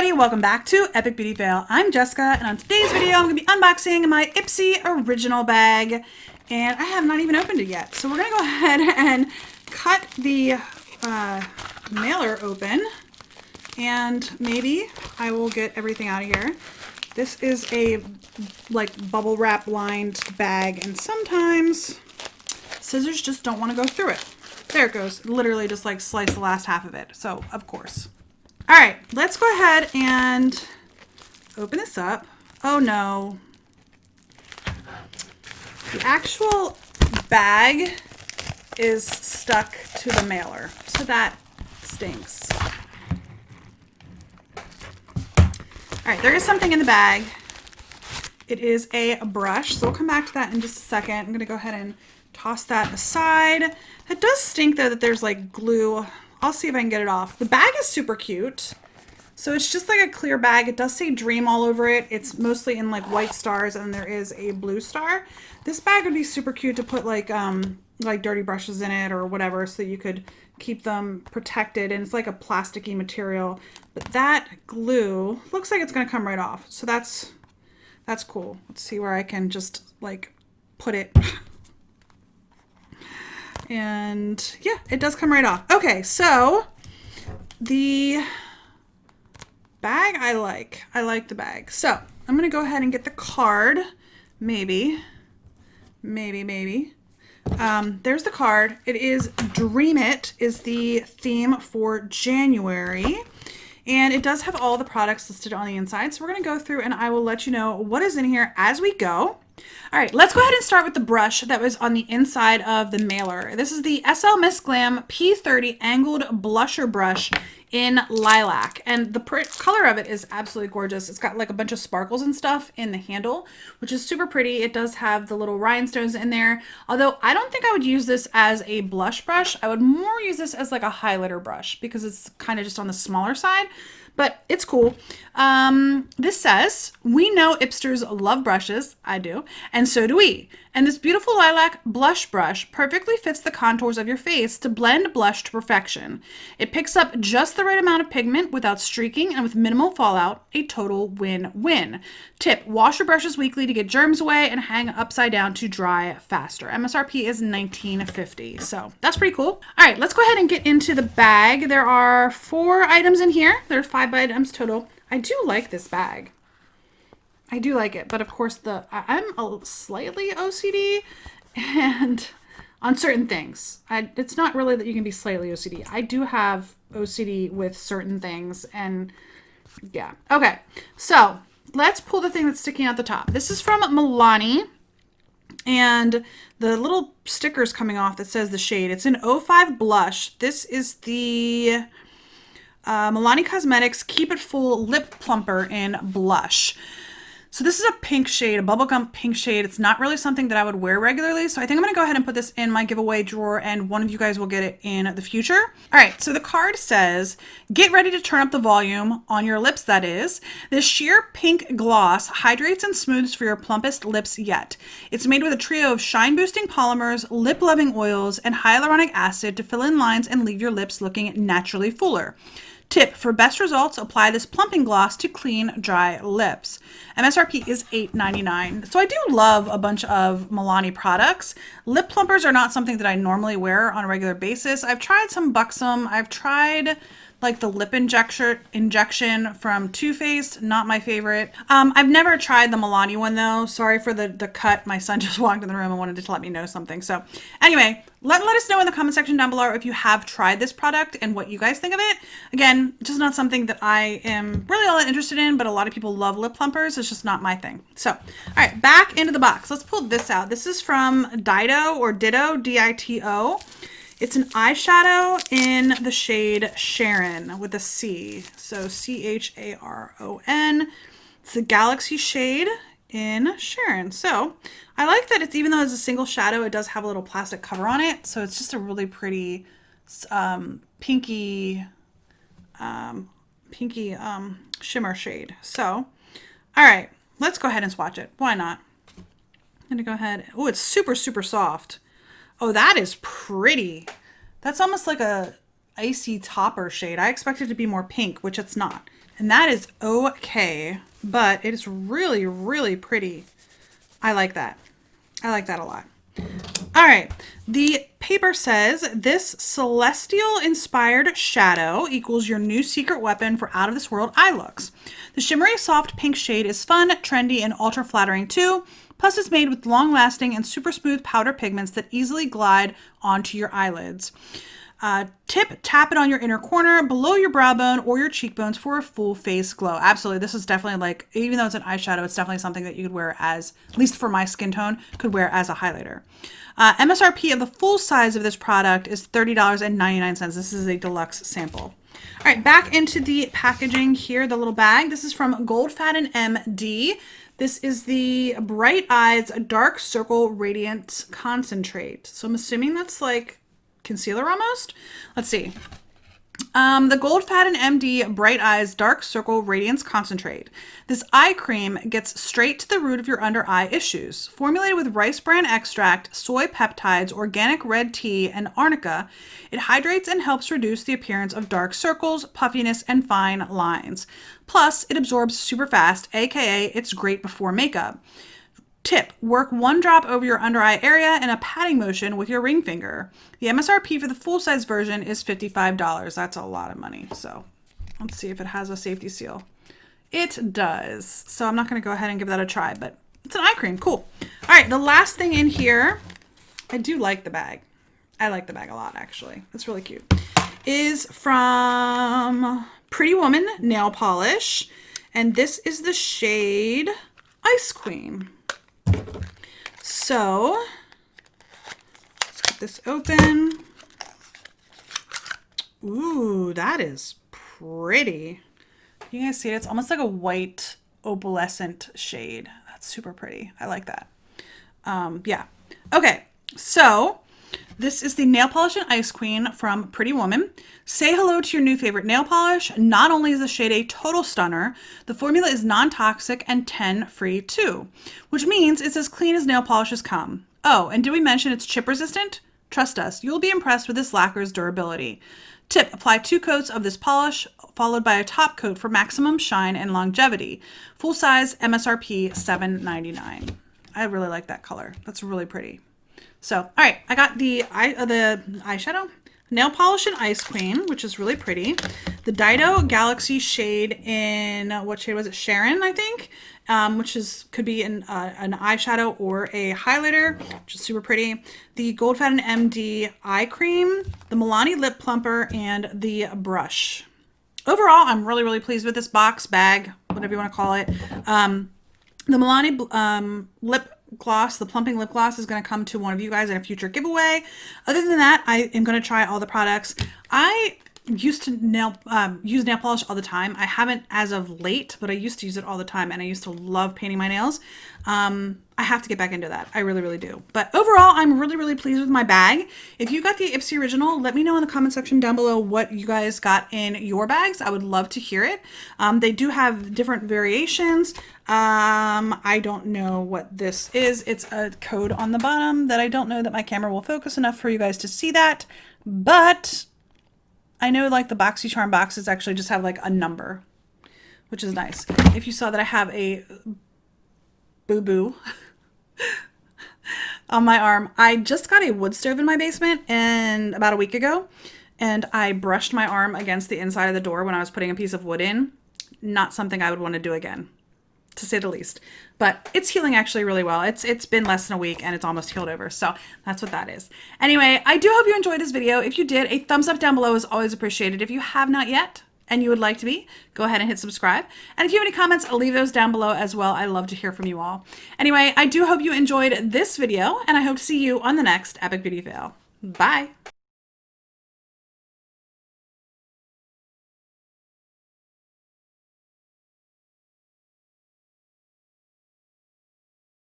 everybody, welcome back to Epic Beauty Fail. I'm Jessica, and on today's video I'm going to be unboxing my Ipsy original bag, and I have not even opened it yet. So we're going to go ahead and cut the mailer open, and maybe I will get everything out of here. This is a like bubble wrap lined bag, and sometimes scissors just don't want to go through it. There it goes. Literally just like slice the last half of it. So of course. All right, let's go ahead and open this up. Oh no. The actual bag is stuck to the mailer, so that stinks. All right, there is something in the bag. It is a brush, so we'll come back to that in just a second. I'm gonna go ahead and toss that aside. It does stink though that there's like glue. I'll see if I can get it off. The bag is super cute. So it's just like a clear bag. It does say Dream all over it. It's mostly in like white stars, and there is a blue star. This bag would be super cute to put like dirty brushes in it or whatever, so you could keep them protected. And it's like a plasticky material. But that glue looks like it's gonna come right off. So that's cool. Let's see where I can just like put it. And yeah, it does come right off. Okay, so the bag I like the bag. So I'm gonna go ahead and get the card. Maybe. There's the card. It is Dream It is the theme for January. And it does have all the products listed on the inside. So we're gonna go through and I will let you know what is in here as we go. All right, let's go ahead and start with the brush that was on the inside of the mailer. This is the Ipsy Glam P30 Angled Blusher Brush in Lilac. And the color of it is absolutely gorgeous. It's got like a bunch of sparkles and stuff in the handle, which is super pretty. It does have the little rhinestones in there. Although I don't think I would use this as a blush brush. I would more use this as like a highlighter brush because it's kind of just on the smaller side. But it's cool. This says, we know Ipsters love brushes. I do. And so do we. And this beautiful lilac blush brush perfectly fits the contours of your face to blend blush to perfection. It picks up just the right amount of pigment without streaking and with minimal fallout. A total win-win. Tip, wash your brushes weekly to get germs away and hang upside down to dry faster. MSRP is $19.50. So that's pretty cool. All right, let's go ahead and get into the bag. There are 4 items in here. There are 5 items total. I do like this bag. I do like it, but of course I'm a slightly OCD and on certain things. It's not really that you can be slightly OCD. I do have OCD with certain things, and yeah. Okay, so let's pull the thing that's sticking out the top. This is from Milani, and the little sticker's coming off that says the shade. It's an 05 blush. This is the Milani Cosmetics Keep It Full Lip Plumper in Blush. So this is a pink shade, a bubblegum pink shade. It's not really something that I would wear regularly. So I think I'm gonna go ahead and put this in my giveaway drawer, and one of you guys will get it in the future. All right, so the card says, get ready to turn up the volume on your lips, that is. This sheer pink gloss hydrates and smooths for your plumpest lips yet. It's made with a trio of shine boosting polymers, lip loving oils, and hyaluronic acid to fill in lines and leave your lips looking naturally fuller. Tip, for best results, apply this plumping gloss to clean, dry lips. MSRP is $8.99. So I do love a bunch of Milani products. Lip plumpers are not something that I normally wear on a regular basis. I've tried some Buxom. I've tried like the lip injection from Too Faced, not my favorite. I've never tried the Milani one though. Sorry for the cut. My son just walked in the room and wanted to let me know something. So anyway, let us know in the comment section down below if you have tried this product and what you guys think of it. Again, just not something that I am really all that interested in, but a lot of people love lip plumpers. It's just not my thing. So, all right, back into the box. Let's pull this out. This is from Dido or Ditto, D-I-T-O. It's an eyeshadow in the shade Sharon with a C. So C-H-A-R-O-N. It's a Galaxy shade in Sharon. So I like that it's, even though it's a single shadow, it does have a little plastic cover on it. So it's just a really pretty pinky shimmer shade. So, all right, let's go ahead and swatch it. Why not? I'm gonna go ahead. Oh, it's super, super soft. Oh, that is pretty. That's almost like a icy topper shade. I expected it to be more pink, which it's not. And that is okay, but it is really, really pretty. I like that. I like that a lot. All right, the paper says this celestial inspired shadow equals your new secret weapon for out of this world eye looks. The shimmery soft pink shade is fun, trendy, and ultra flattering too. Plus it's made with long lasting and super smooth powder pigments that easily glide onto your eyelids. Tip, tap it on your inner corner, below your brow bone or your cheekbones for a full face glow. Absolutely. This is definitely like, even though it's an eyeshadow, it's definitely something that you could wear as, at least for my skin tone, could wear as a highlighter. MSRP of the full size of this product is $30.99. This is a deluxe sample. All right, back into the packaging here, the little bag. This is from Goldfaden MD. This is the Bright Eyes Dark Circle Radiance Concentrate. So I'm assuming that's like concealer almost. Let's see. The Goldfaden MD Bright Eyes Dark Circle Radiance Concentrate. This eye cream gets straight to the root of your under eye issues. Formulated with rice bran extract, soy peptides, organic red tea, and arnica, it hydrates and helps reduce the appearance of dark circles, puffiness, and fine lines. Plus, it absorbs super fast, aka it's great before makeup. Tip, work one drop over your under eye area in a patting motion with your ring finger. The MSRP for the full-size version is $55. That's a lot of money. So let's see if it has a safety seal. It does. So I'm not going to go ahead and give that a try, but it's an eye cream. Cool. All right, the last thing in here, I do like the bag. I like the bag a lot, actually. It's really cute. Is from Pretty Woman Nail Polish. And this is the shade Ice Queen. So let's get this open. Ooh, that is pretty. You guys see it? It's almost like a white opalescent shade. That's super pretty. I like that. Yeah. Okay. So this is the Nail Polish and Ice Queen from Pretty Woman. Say hello to your new favorite nail polish. Not only is the shade a total stunner, the formula is non-toxic and 10-free too, which means it's as clean as nail polishes come. Oh, and did we mention it's chip resistant? Trust us, you'll be impressed with this lacquer's durability. Tip, apply 2 coats of this polish, followed by a top coat for maximum shine and longevity. Full size, MSRP $7.99. I really like that color. That's really pretty. So, all right, I got the eyeshadow, nail polish and Ice Queen, which is really pretty. The Dido Galaxy shade in, what shade was it? Sharon, I think, which could be an eyeshadow or a highlighter, which is super pretty. The Goldfaden MD eye cream, the Milani lip plumper, and the brush. Overall, I'm really, really pleased with this box, bag, whatever you want to call it. The Milani lip gloss, the plumping lip gloss, is going to come to one of you guys in a future giveaway. Other than that, I am going to try all the products. I used to use nail polish all the time. I haven't as of late, but I used to use it all the time, and I used to love painting my nails. I have to get back into that. I really, really do. But overall, I'm really, really pleased with my bag. If you got the Ipsy original, let me know in the comment section down below what you guys got in your bags. I would love to hear it. They do have different variations. I don't know what this is. It's a code on the bottom that I don't know that my camera will focus enough for you guys to see that. But I know like the BoxyCharm boxes actually just have like a number, which is nice. If you saw that I have a boo-boo on my arm, I just got a wood stove in my basement and about a week ago, and I brushed my arm against the inside of the door when I was putting a piece of wood in. Not something I would want to do again, to say the least. But it's healing actually really well. It's been less than a week and it's almost healed over. So that's what that is. Anyway, I do hope you enjoyed this video. If you did, a thumbs up down below is always appreciated. If you have not yet and you would like to be, go ahead and hit subscribe. And if you have any comments, I'll leave those down below as well. I love to hear from you all. Anyway, I do hope you enjoyed this video, and I hope to see you on the next Epic Beauty Fail. Bye.